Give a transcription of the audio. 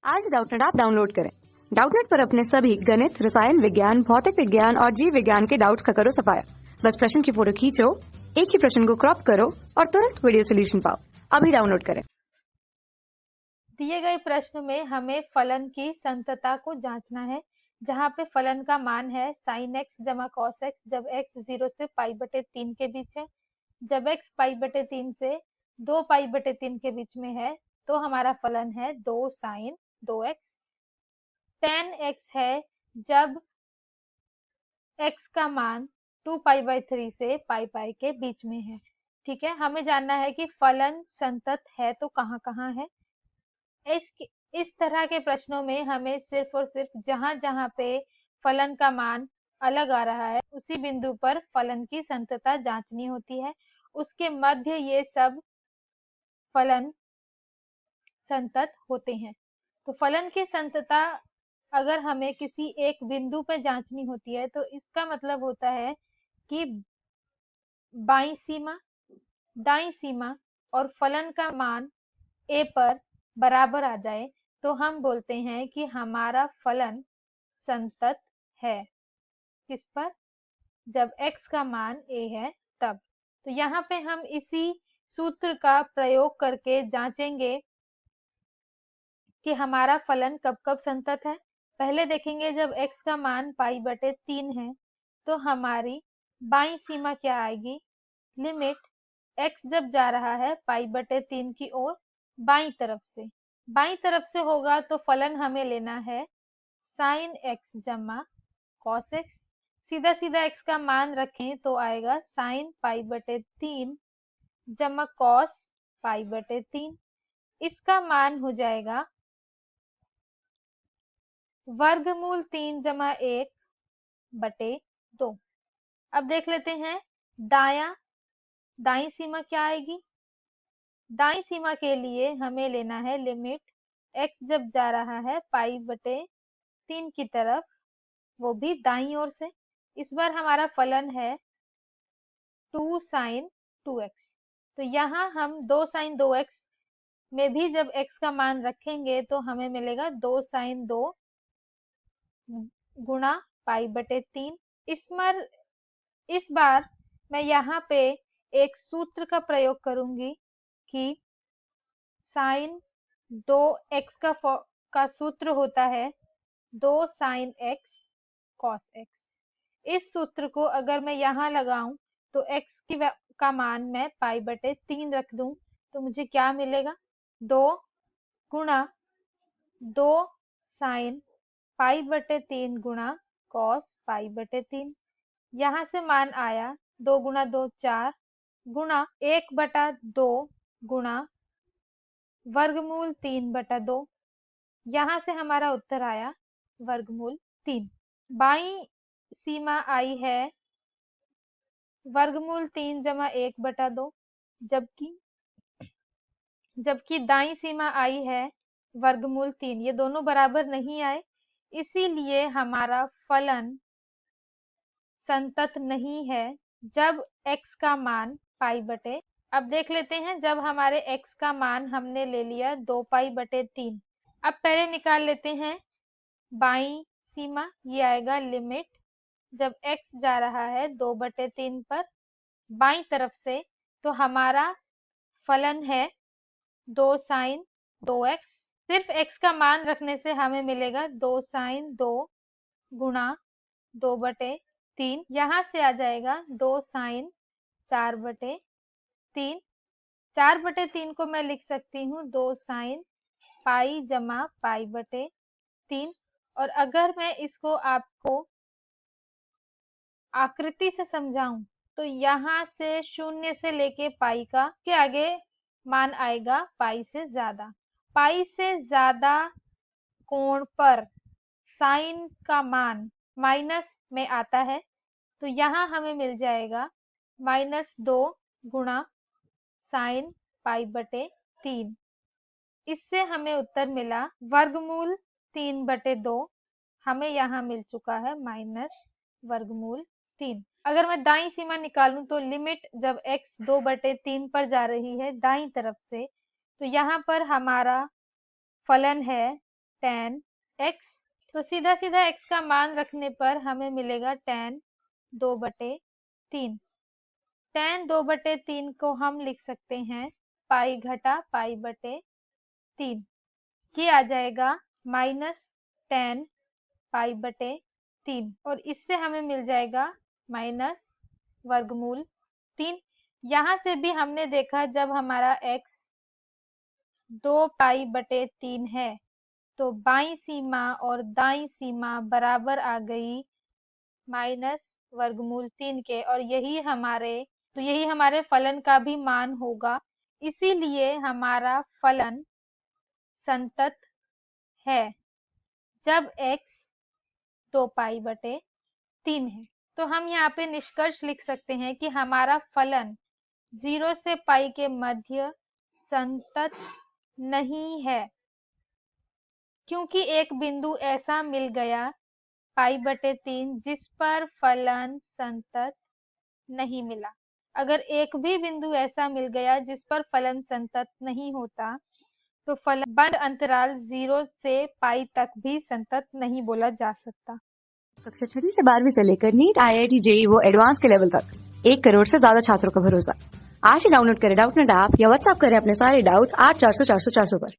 आज Doubtnut app download करें। Doubtnut पर अपने सभी गणित, रसायन विज्ञान, भौतिक विज्ञान और जीव विज्ञान के डाउट्स का करो सफाया। बस प्रश्न की फोटो खींचो, एक ही प्रश्न को क्रॉप करो और तुरंत वीडियो सोल्यूशन पाओ। अभी डाउनलोड करें। दिए गए प्रश्न में हमें फलन की संतता को जांचना है, जहां पे फलन का मान है sin x जमा cos x जब x 0 से π/3 के बीच है। जब x π/3 से 2 π/3 के बीच में है तो हमारा फलन है 2 sin 2x। tan x है जब x का मान 2π/3 से π के बीच में है। ठीक है, हमें जानना है कि फलन संतत है तो कहाँ कहाँ है। इस तरह के प्रश्नों में हमें सिर्फ और सिर्फ जहां जहां पे फलन का मान अलग आ रहा है उसी बिंदु पर फलन की संतता जांचनी होती है। उसके मध्य ये सब फलन संतत होते हैं। तो फलन की संतता अगर हमें किसी एक बिंदु पर जांचनी होती है तो इसका मतलब होता है कि बाईं सीमा, दाईं सीमा और फलन का मान a पर बराबर आ जाए तो हम बोलते हैं कि हमारा फलन संतत है। किस पर? जब x का मान a है तब। तो यहाँ पे हम इसी सूत्र का प्रयोग करके जांचेंगे कि हमारा फलन कब कब संतत है। पहले देखेंगे जब x का मान π/3 है तो हमारी बाईं सीमा क्या आएगी, लिमिट x जब जा रहा है π/3 की ओर बाईं तरफ से होगा तो फलन हमें लेना है sin x जमा cos x। सीधा सीधा x का मान रखें तो आएगा sin π/3 जमा cos π/3। इसका मान हो जाएगा वर्गमूल 3 जमा 1/2। अब देख लेते हैं दाईं सीमा क्या आएगी। दाईं सीमा के लिए हमें लेना है लिमिट x जब जा रहा है π/3 की तरफ, वो भी दाईं ओर से। इस बार हमारा फलन है 2 sin 2x। तो यहाँ हम 2 sin 2x में भी जब x का मान रखेंगे तो हमें मिलेगा 2 sin 2 गुणा π/3। इस बार मैं यहाँ पे एक सूत्र का प्रयोग करूंगी कि sin 2x का सूत्र होता है 2 sin x cos x। इस सूत्र को अगर मैं यहाँ लगाऊं तो x का मान मैं π/3 रख दूं तो मुझे क्या मिलेगा, 2 गुणा 2 sin π/3 गुणा cos π/3। यहाँ से मान आया 2 गुणा 2 4 गुणा 1/2 गुणा वर्गमूल 3/2। यहाँ से हमारा उत्तर आया वर्गमूल 3। बाईं सीमा आई है वर्गमूल 3 जमा 1/2, जबकि दाईं सीमा आई है वर्गमूल 3। ये दोनों बराबर नहीं आए, इसीलिए हमारा फलन संतत नहीं है जब x का मान π/। अब देख लेते हैं जब हमारे x का मान हमने ले लिया 2π/3। अब पहले निकाल लेते हैं बाईं सीमा, ये आएगा लिमिट जब x जा रहा है 2/3 पर बाईं तरफ से तो हमारा फलन है 2 sin 2x। सिर्फ x का मान रखने से हमें मिलेगा 2 sin 2 गुणा 2/3। यहाँ से आ जाएगा 2 sin 4/3। 4/3 को मैं लिख सकती हूँ 2 sin पाई जमा π/3। और अगर मैं इसको आपको आकृति से समझाऊं तो यहाँ से 0 से लेके पाई के आगे मान आएगा पाई से ज्यादा। पाई से ज्यादा कोण पर साइन का मान माइनस में आता है तो यहाँ हमें मिल जाएगा -2 गुणा साइन π/3। इससे हमें उत्तर मिला वर्गमूल 3/2। हमें यहाँ मिल चुका है वर्गमूल 3। अगर मैं दाईं सीमा निकालूं तो लिमिट जब x 2/3 पर जा रही है दाईं तरफ से तो यहाँ पर हमारा फलन है tan x। तो सीधा सीधा x का मान रखने पर हमें मिलेगा tan 2/3। tan 2/3 को हम लिख सकते हैं पाई घटा पाई/3। ये आ जाएगा -tan पाई/3 और इससे हमें मिल जाएगा -वर्गमूल 3। यहाँ से भी हमने देखा जब हमारा x 2π/3 है तो बाईं सीमा और दाईं सीमा बराबर आ गई -वर्गमूल 3 के, और यही हमारे फलन का भी मान होगा। इसीलिए हमारा फलन संतत है जब x 2π/3 है। तो हम यहाँ पे निष्कर्ष लिख सकते हैं कि हमारा फलन 0 से पाई के मध्य संतत नहीं है, क्योंकि एक बिंदु ऐसा मिल गया π/3 जिस पर फलन संतत नहीं मिला। अगर एक भी बिंदु ऐसा मिल गया जिस पर फलन संतत नहीं होता तो फलन बंद अंतराल 0 से पाई तक भी संतत नहीं बोला जा सकता। कक्षा 6वीं से 12वीं से लेकर नीट, IIT, JEE वो एडवांस के लेवल तक 1 करोड़ से ज्यादा छात्रों का भरोसा। आज ही डाउनलोड करें डाउटनेट ऐप या व्हाट्सएप करें अपने सारे डाउट्स 8400 400 400 पर।